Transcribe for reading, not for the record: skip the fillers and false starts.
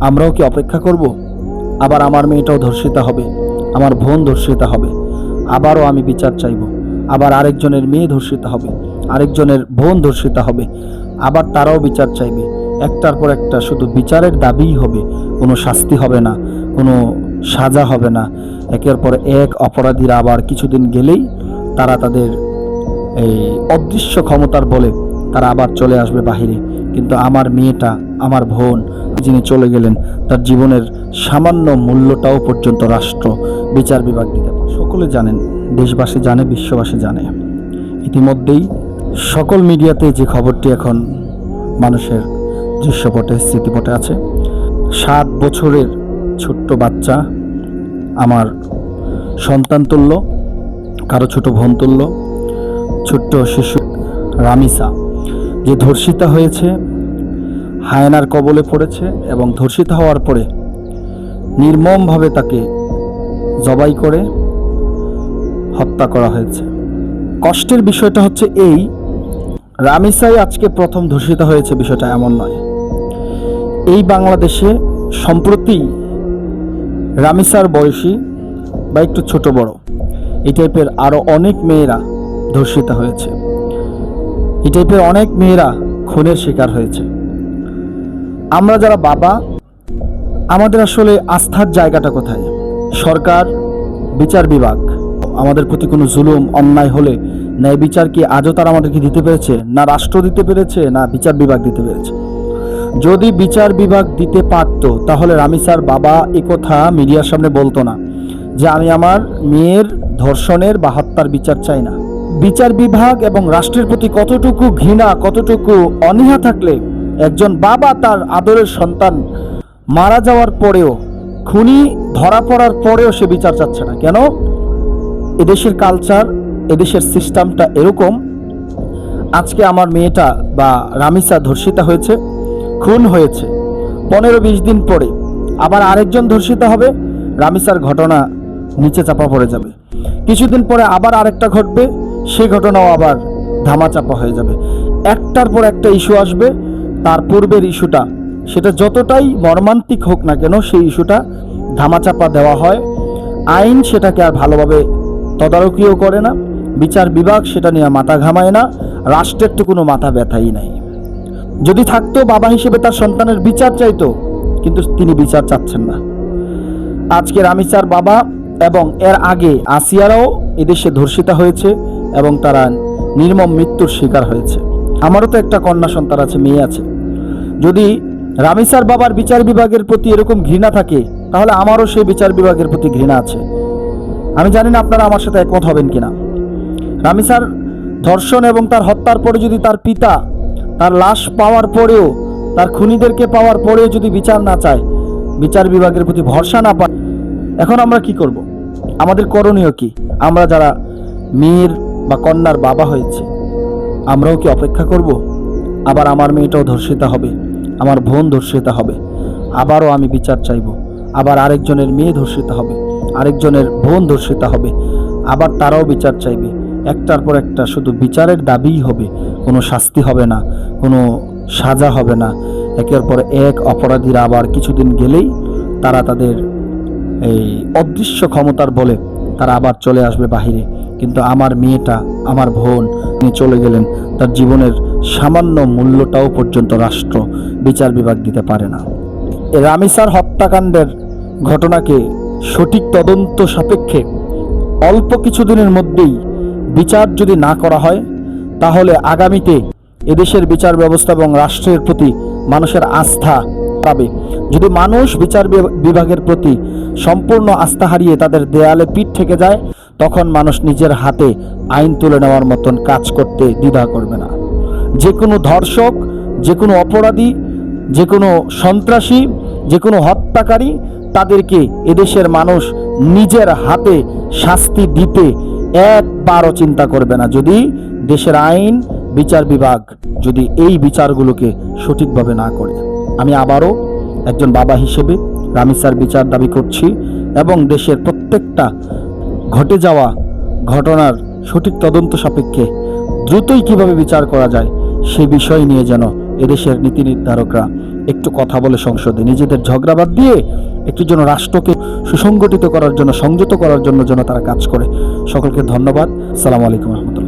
আমরাও কি অপেক্ষা করব? আবার আমার মেয়েটাও ধর্ষিতা হবে, আমার বোন ধর্ষিতা হবে, আবারও আমি বিচার চাইব। আবার আরেকজনের মেয়ে ধর্ষিতা হবে, আরেকজনের বোন ধর্ষিতা হবে, আবার তারাও বিচার চাইবে। একটার পর একটা শুধু বিচারের দাবিই হবে, কোনো শাস্তি হবে না, কোনো সাজা হবে না। একের পর এক অপরাধীরা আবার কিছুদিন গেলেই তারা তাদের এই অদৃশ্য ক্ষমতার বলে তারা আবার চলে আসবে বাহিরে। কিন্তু আমার মেয়েটা, আমার বোন যিনি চলে গেলেন, তার জীবনের সামান্য মূল্যটাও পর্যন্ত রাষ্ট্র বিচার বিভাগ দিতে পারে। সকলে জানেন, দেশবাসী জানে, বিশ্ববাসী জানে। ইতিমধ্যেই সকল মিডিয়াতে যে খবরটি এখন মানুষের দৃশ্যপটে, স্মৃতিপটে আছে, 7 বছরের ছোট্ট বাচ্চা, আমার সন্তান তুল্য, কারো ছোট বোন তুল্য, ছোট্ট শিশু রামিসা, যে ধর্ষিতা হয়েছে, হায়নার কবলে পড়েছে এবং ধর্ষিত হওয়ার পরে নির্মমভাবে তাকে জবাই করে হত্যা করা হয়েছে। কষ্টের বিষয়টা হচ্ছে এই, রামিসাই আজকে প্রথম ধর্ষিত হয়েছে বিষয়টা এমন নয়। এই বাংলাদেশে সম্প্রতি রামিসার বয়সী বা একটু ছোট বড় এই টাইপের আরও অনেক মেয়েরা ধর্ষিত হয়েছে, এই টাইপের অনেক মেয়েরা খুনের শিকার হয়েছে। আমরা যারা বাবা, আমাদের আসলে আস্থার জায়গাটা কোথায়? সরকার, বিচার বিভাগ আমাদের প্রতি কোনো জুলুম অন্যায় হলে ন্যায় বিচার কি আজও তারা আমাদেরকে দিতে পেরেছে? না রাষ্ট্র দিতে পেরেছে, না বিচার বিভাগ দিতে পেরেছে। যদি বিচার বিভাগ দিতে পারত তাহলে রামিসার বাবা একথা মিডিয়ার সামনে বলতো না যে আমি আমার মেয়ের ধর্ষণের বা হত্যার বিচার চাই না। বিচার বিভাগ এবং রাষ্ট্রের প্রতি কতটুকু ঘৃণা, কতটুকু অনীহা থাকলে একজন বাবা তার আদরের সন্তান মারা যাওয়ার পরেও, খুনি ধরা পড়ার পরেও সে বিচার চাচ্ছে না কেন? এদেশের কালচার, এদেশের সিস্টেমটা এরকম। আজকে আমার মেয়েটা বা রামিসা ধর্ষিতা হয়েছে, খুন হয়েছে, 15-20 দিন পরে আবার আরেকজন ধর্ষিত হবে, রামিসার ঘটনা নিচে চাপা পড়ে যাবে। কিছুদিন পরে আবার আরেকটা ঘটবে, সেই ঘটনাও আবার ধামাচাপা হয়ে যাবে। একটার পর একটা ইস্যু আসবে, তার পূর্বের ইস্যুটা সেটা যতটাই মর্মান্তিক হোক না কেন, সেই ইস্যুটা ধামাচাপা দেওয়া হয়। আইন সেটাকে আর ভালোভাবে তদারকিও করে না, বিচার বিভাগ সেটা নিয়ে মাথা ঘামায় না, রাষ্ট্রের তো কোনো মাথা ব্যথাই নাই। যদি থাকতো বাবা হিসেবে তার সন্তানের বিচার চাইতো, কিন্তু তিনি বিচার চাচ্ছেন না। আজকে রামিসার বাবা এবং এর আগে আসিয়ারাও এদেশে ধর্ষিতা হয়েছে এবং তারা নির্মম মৃত্যুর শিকার হয়েছে। আমারও তো একটা কন্যা সন্তান আছে, মেয়ে আছে। যদি রামিসার বাবার বিচার বিভাগের প্রতি এরকম ঘৃণা থাকে, তাহলে আমারও সেই বিচার বিভাগের প্রতি ঘৃণা আছে। আমি জানি না আপনারা আমার সাথে একমত হবেন কিনা। রামিসার ধর্ষণ এবং তার হত্যার পরে যদি তার পিতা তার লাশ পাওয়ার পরেও, তার খুনিদেরকে পাওয়ার পরেও যদি বিচার না চায়, বিচার বিভাগের প্রতি ভরসা না পায়, এখন আমরা কি করব? আমাদের করণীয় কি? আমরা যারা মেয়ের বা কন্যার বাবা হয়েছে, আমরাও কি অপেক্ষা করব? আবার আমার মেয়েটাও ধর্ষিতা হবে, আমার বোন ধর্ষিতা হবে, আবারও আমি বিচার চাইব। আবার আরেকজনের মেয়ে ধর্ষিতা হবে, আরেকজনের বোন ধর্ষিতা হবে, আবার তারাও বিচার চাইবে। একটার পর একটা শুধু বিচারের দাবিই হবে, কোনো শাস্তি হবে না, কোনো সাজা হবে না। একের পর এক অপরাধীরা আবার কিছুদিন গেলেই তারা তাদের এই অদৃশ্য ক্ষমতার বলে তারা আবার চলে আসবে বাহিরে। কিন্তু আমার মেয়েটা, আমার বোন তিনি চলে গেলেন, তার জীবনের সামান্য মূল্যটাও পর্যন্ত রাষ্ট্র বিচার বিভাগ দিতে পারে না। রামিসার হত্যাকাণ্ডের ঘটনাকে সঠিক তদন্ত সাপেক্ষে অল্প কিছুদিনের মধ্যেই বিচার যদি না করা হয়, তাহলে আগামীতে এদেশের বিচার ব্যবস্থা এবং রাষ্ট্রের প্রতি মানুষের আস্থা পাবে। যদি মানুষ বিচার বিভাগের প্রতি সম্পূর্ণ আস্থা হারিয়ে তাদের দেয়ালে পিঠ থেকে যায়, তখন মানুষ নিজের হাতে আইন তুলে নেওয়ার মতন কাজ করতে দ্বিধা করবে না। যে কোনো ধর্ষক, যে কোনো অপরাধী, যে কোনো সন্ত্রাসী, যে কোনো হত্যাকারী, তাদেরকে এদেশের মানুষ নিজের হাতে শাস্তি দিতে একবারও চিন্তা করবে না, যদি দেশের আইন, বিচার বিভাগ যদি এই বিচারগুলোকে সঠিকভাবে না করে। আমি আবারও একজন বাবা হিসেবে রামিসার বিচার দাবি করছি এবং দেশের প্রত্যেকটা ঘটে যাওয়া ঘটনার সঠিক তদন্ত সাপেক্ষে দ্রুতই কিভাবে বিচার করা যায় সে বিষয় নিয়ে যেন এদেশের নীতি নির্ধারকরা একটু কথা বলে সংসদে নিজেদের ঝগড়াবাদ দিয়ে একটু যেন রাষ্ট্রকে সুসংগঠিত করার জন্য, সংযত করার জন্য যেন তারা কাজ করে। সকলকে ধন্যবাদ। আসসালামু আলাইকুম রহমতুল্লাহ।